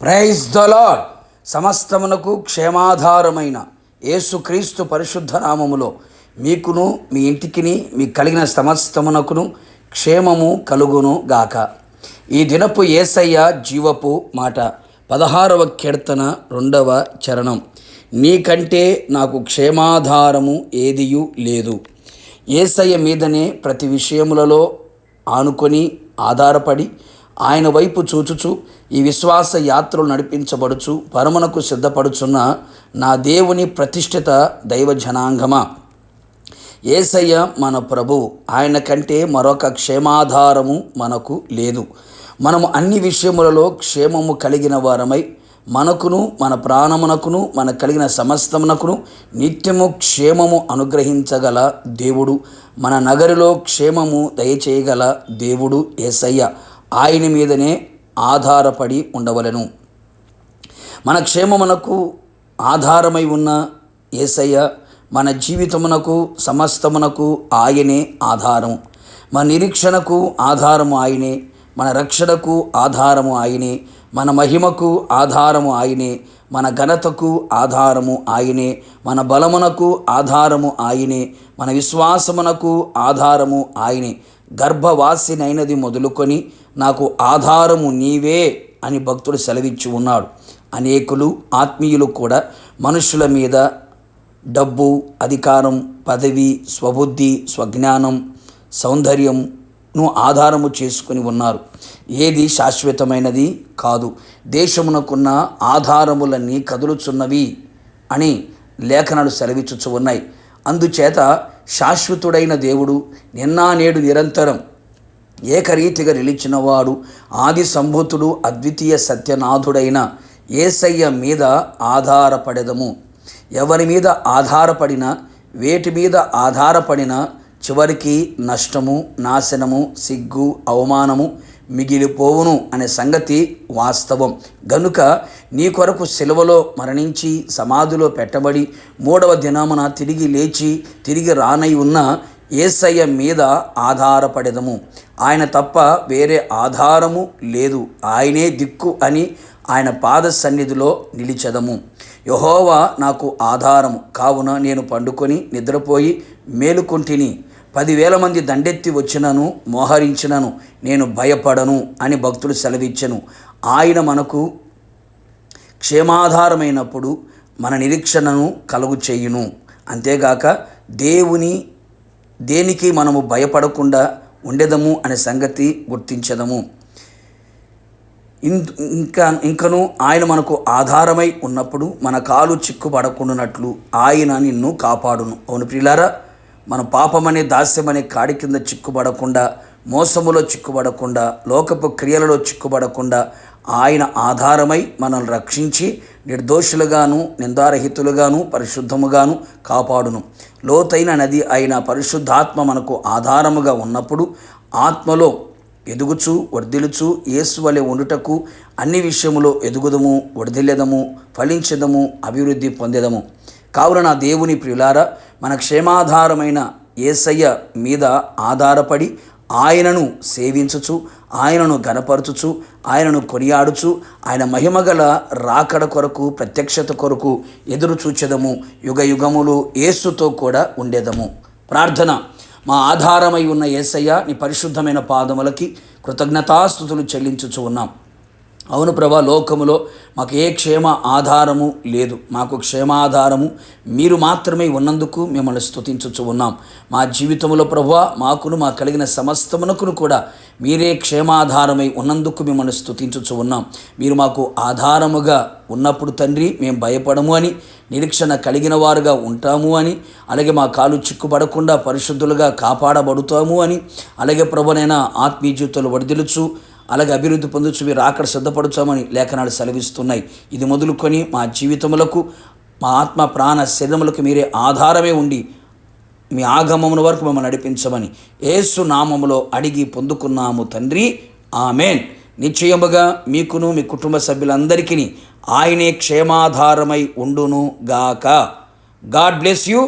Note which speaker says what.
Speaker 1: Praise the Lord. సమస్తమునకు క్షేమాధారమైన యేసుక్రీస్తు పరిశుద్ధ నామములో మీకును మీ ఇంటికిని మీకు కలిగిన సమస్తమునకును క్షేమము కలుగును గాక. ఈ దినపు యేసయ్య జీవపు మాట 16వ కీర్తన 2వ చరణం. నీకంటే నాకు క్షేమాధారము ఏదియు లేదు. యేసయ్య మీదనే ప్రతి విషయములలో ఆనుకొని ఆధారపడి ఆయన వైపు చూచుచు ఈ విశ్వాస యాత్రలు నడిపించబడుచు పరమునకు సిద్ధపడుచున్న నా దేవుని ప్రతిష్ఠిత దైవ జనాంగమా, యేసయ్య మన ప్రభు. ఆయన కంటే మరొక క్షేమాధారము మనకు లేదు. మనము అన్ని విషయములలో క్షేమము కలిగిన వారమై మనకును మన ప్రాణమునకును మన కలిగిన సమస్తమునకును నిత్యము క్షేమము అనుగ్రహించగల దేవుడు, మన నగరిలో క్షేమము దయచేయగల దేవుడు యేసయ్య. ఆయన మీదనే ఆధారపడి ఉండవలెను. మన క్షేమమునకు ఆధారమై ఉన్న యేసయ్య మన జీవితమునకు సమస్తమునకు ఆయనే ఆధారం. మన నిరీక్షణకు ఆధారము ఆయనే, మన రక్షణకు ఆధారము ఆయనే, మన మహిమకు ఆధారము ఆయనే, మన ఘనతకు ఆధారము ఆయనే, మన బలమునకు ఆధారము ఆయనే, మన విశ్వాసమునకు ఆధారము ఆయనే. గర్భవాసినైనది మొదలుకొని నాకు ఆధారము నీవే అని భక్తుడు సెలవిచ్చి ఉన్నాడు. అనేకులు ఆత్మీయులు కూడా మనుషుల మీద డబ్బు, అధికారం, పదవి, స్వబుద్ధి, స్వజ్ఞానం, సౌందర్యంను ఆధారము చేసుకుని ఉన్నారు. ఏది శాశ్వతమైనది కాదు. దేశమునకున్న ఆధారములన్నీ కదులుచున్నవి అని లేఖనాలు సెలవిచ్చుచు ఉన్నాయి. అందుచేత శాశ్వతుడైన దేవుడు నిన్న నేడు నిరంతరం ఏకరీతిగా నిలిచినవాడు, ఆది సంభూతుడు, అద్వితీయ సత్యనాథుడైన యేసయ్య మీద ఆధారపడెదము. ఎవరి మీద ఆధారపడినా, వేటి మీద ఆధారపడినా చివరికి నష్టము, నాశనము, సిగ్గు, అవమానము మిగిలిపోవును అనే సంగతి వాస్తవం. గనుక నీ కొరకు సిలువలో మరణించి సమాధిలో పెట్టబడి 3వ దినమున తిరిగి లేచి తిరిగి రానై ఉన్న యేసయ్య మీద ఆధారపడెదము. ఆయన తప్ప వేరే ఆధారము లేదు. ఆయనే దిక్కు అని ఆయన పాద సన్నిధిలో నిలిచెదము. యెహోవా నాకు ఆధారము కావున నేను పండుకొని నిద్రపోయి మేలుకొంటిని. 10,000 మంది దండెత్తి వచ్చినను మోహరించినను నేను భయపడను అని భక్తుడు సెలవిచ్చెను. ఆయన మనకు క్షేమాధారమైనప్పుడు మన నిరీక్షణను కలుగు చేయును. అంతేగాక దేనికి మనము భయపడకుండా ఉండెదము అనే సంగతి గుర్తించదము. ఇంకను ఆయన మనకు ఆధారమై ఉన్నప్పుడు మన కాలు చిక్కుపడకుండానట్లు ఆయన నిన్ను కాపాడును. అవును ప్రియులారా, మన పాపమనే దాస్యమనే కాడి కింద చిక్కుపడకుండా, మోసములో చిక్కుపడకుండా, లోకపు క్రియలలో చిక్కుపడకుండా ఆయన ఆధారమై మనల్ని రక్షించి నిర్దోషులుగాను నిందారహితులుగాను పరిశుద్ధముగాను కాపాడును. లోతైన నది అయిన పరిశుద్ధాత్మ మనకు ఆధారముగా ఉన్నప్పుడు ఆత్మలో ఎదుగుచు వర్ధిల్లుచు యేసు వలె ఉండుటకు అన్ని విషయములో ఎదుగుదము, వర్ధిల్లెదము, ఫలించెదము, అభివృద్ధి పొందెదము. కావున నా దేవుని ప్రియులారా, మన క్షేమాధారమైన యేసయ్య మీద ఆధారపడి ఆయనను సేవించుచు, ఆయనను ఘనపరచుచు, ఆయనను కొనియాడుచు, ఆయన మహిమగల రాకడ కొరకు, ప్రత్యక్షత కొరకు ఎదురు చూచెదము. యుగ యుగములు యేసుతో కూడా ఉండేదము. ప్రార్థన. మా ఆధారమై ఉన్న యేసయ్య, నీ పరిశుద్ధమైన పాదములకి కృతజ్ఞతాస్తుతులు చెల్లించుచు ఉన్నాం. అవును ప్రభా, లోకములో మాకు ఏ క్షేమ ఆధారము లేదు. మాకు క్షేమాధారము మీరు మాత్రమే ఉన్నందుకు మిమ్మల్ని స్తుతించుచు ఉన్నాం. మా జీవితంలో ప్రభువా, మాకును మా కలిగిన సమస్తమునకును కూడా మీరే క్షేమాధారమై ఉన్నందుకు మిమ్మల్ని స్తుతించుచు ఉన్నాం. మీరు మాకు ఆధారముగా ఉన్నప్పుడు తండ్రి మేము భయపడము అని, నిరీక్షణ కలిగిన వారుగా ఉంటాము అని, అలాగే మా కాలు చిక్కుపడకుండా పరిశుద్ధులుగా కాపాడబడుతాము అని, అలాగే ప్రభునైనా ఆత్మీయ జీవితంలో వర్ధిల్లుచు అలాగే అభివృద్ధి పొందొచ్చు మీరు అక్కడ సిద్ధపడుచామని లేఖనాలు సెలవిస్తున్నాయి. ఇది మొదలుకొని మా జీవితములకు, మా ఆత్మ ప్రాణ శరీరములకు మీరే ఆధారమే ఉండి మీ ఆగమముల వరకు మమ్మల్ని నడిపించమని యేసు నామములో అడిగి పొందుకున్నాము తండ్రి, ఆమెన్. నిశ్చయముగా మీకును మీ కుటుంబ సభ్యులందరికీ ఆయనే క్షేమాధారమై ఉండును గాక. God bless you.